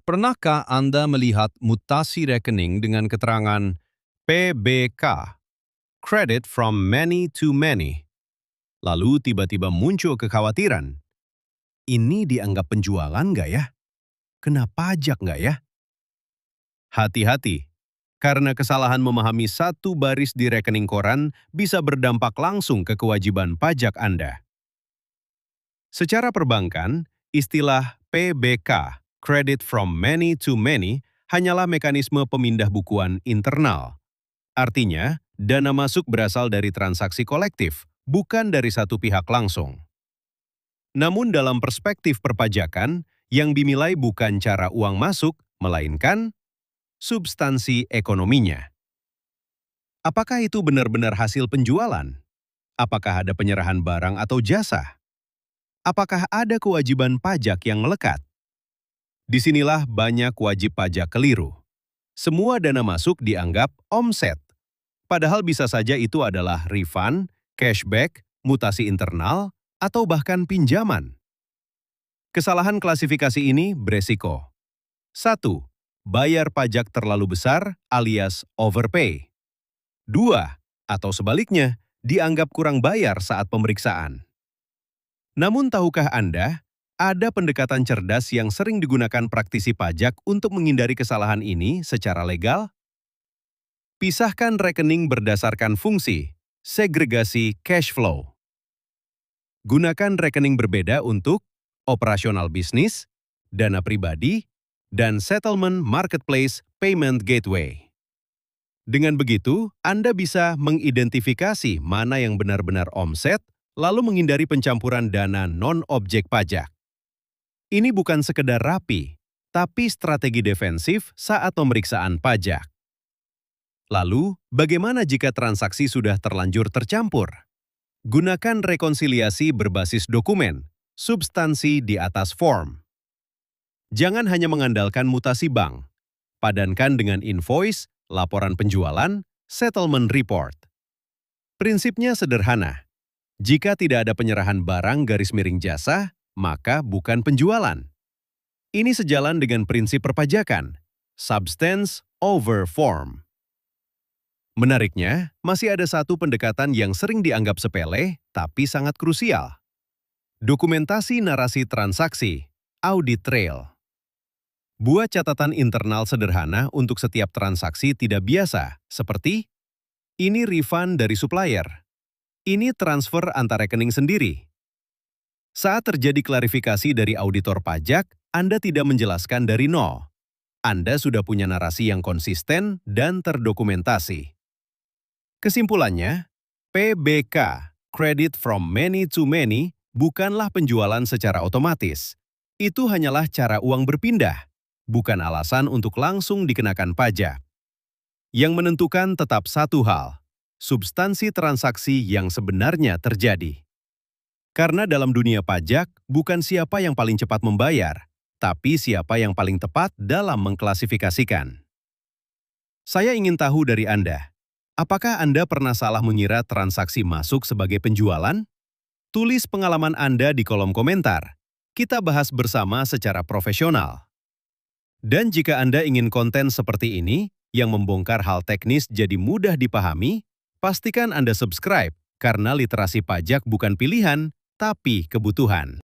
Pernahkah Anda melihat mutasi rekening dengan keterangan PBK, Credit from Many to Many? Lalu tiba-tiba muncul kekhawatiran, ini dianggap penjualan nggak ya? Kena pajak nggak ya? Hati-hati, karena kesalahan memahami satu baris di rekening koran bisa berdampak langsung ke kewajiban pajak Anda. Secara perbankan, istilah PBK, Credit from Many to Many, hanyalah mekanisme pemindah bukuan internal. Artinya, dana masuk berasal dari transaksi kolektif, bukan dari satu pihak langsung. Namun dalam perspektif perpajakan, yang dinilai bukan cara uang masuk, melainkan substansi ekonominya. Apakah itu benar-benar hasil penjualan? Apakah ada penyerahan barang atau jasa? Apakah ada kewajiban pajak yang melekat? Disinilah banyak wajib pajak keliru. Semua dana masuk dianggap omset, padahal bisa saja itu adalah refund, cashback, mutasi internal, atau bahkan pinjaman. Kesalahan klasifikasi ini beresiko. 1. Bayar pajak terlalu besar alias overpay. 2. Atau sebaliknya, dianggap kurang bayar saat pemeriksaan. Namun tahukah Anda, ada pendekatan cerdas yang sering digunakan praktisi pajak untuk menghindari kesalahan ini secara legal? Pisahkan rekening berdasarkan fungsi, segregasi cash flow. Gunakan rekening berbeda untuk operasional bisnis, dana pribadi, dan settlement marketplace payment gateway. Dengan begitu, Anda bisa mengidentifikasi mana yang benar-benar omset, lalu menghindari pencampuran dana non-objek pajak. Ini bukan sekedar rapi, tapi strategi defensif saat pemeriksaan pajak. Lalu, bagaimana jika transaksi sudah terlanjur tercampur? Gunakan rekonsiliasi berbasis dokumen, substansi di atas form. Jangan hanya mengandalkan mutasi bank. Padankan dengan invoice, laporan penjualan, settlement report. Prinsipnya sederhana. Jika tidak ada penyerahan barang garis miring jasa, maka bukan penjualan. Ini sejalan dengan prinsip perpajakan, substance over form. Menariknya, masih ada satu pendekatan yang sering dianggap sepele, tapi sangat krusial. Dokumentasi narasi transaksi, audit trail. Buat catatan internal sederhana untuk setiap transaksi tidak biasa, seperti ini refund dari supplier, ini transfer antar rekening sendiri. Saat terjadi klarifikasi dari auditor pajak, Anda tidak menjelaskan dari nol. Anda sudah punya narasi yang konsisten dan terdokumentasi. Kesimpulannya, PBK, Credit from Many to Many, bukanlah penjualan secara otomatis. Itu hanyalah cara uang berpindah, bukan alasan untuk langsung dikenakan pajak. Yang menentukan tetap satu hal, substansi transaksi yang sebenarnya terjadi. Karena dalam dunia pajak, bukan siapa yang paling cepat membayar, tapi siapa yang paling tepat dalam mengklasifikasikan. Saya ingin tahu dari Anda, apakah Anda pernah salah mengira transaksi masuk sebagai penjualan? Tulis pengalaman Anda di kolom komentar. Kita bahas bersama secara profesional. Dan jika Anda ingin konten seperti ini, yang membongkar hal teknis jadi mudah dipahami, pastikan Anda subscribe, karena literasi pajak bukan pilihan, tapi kebutuhan.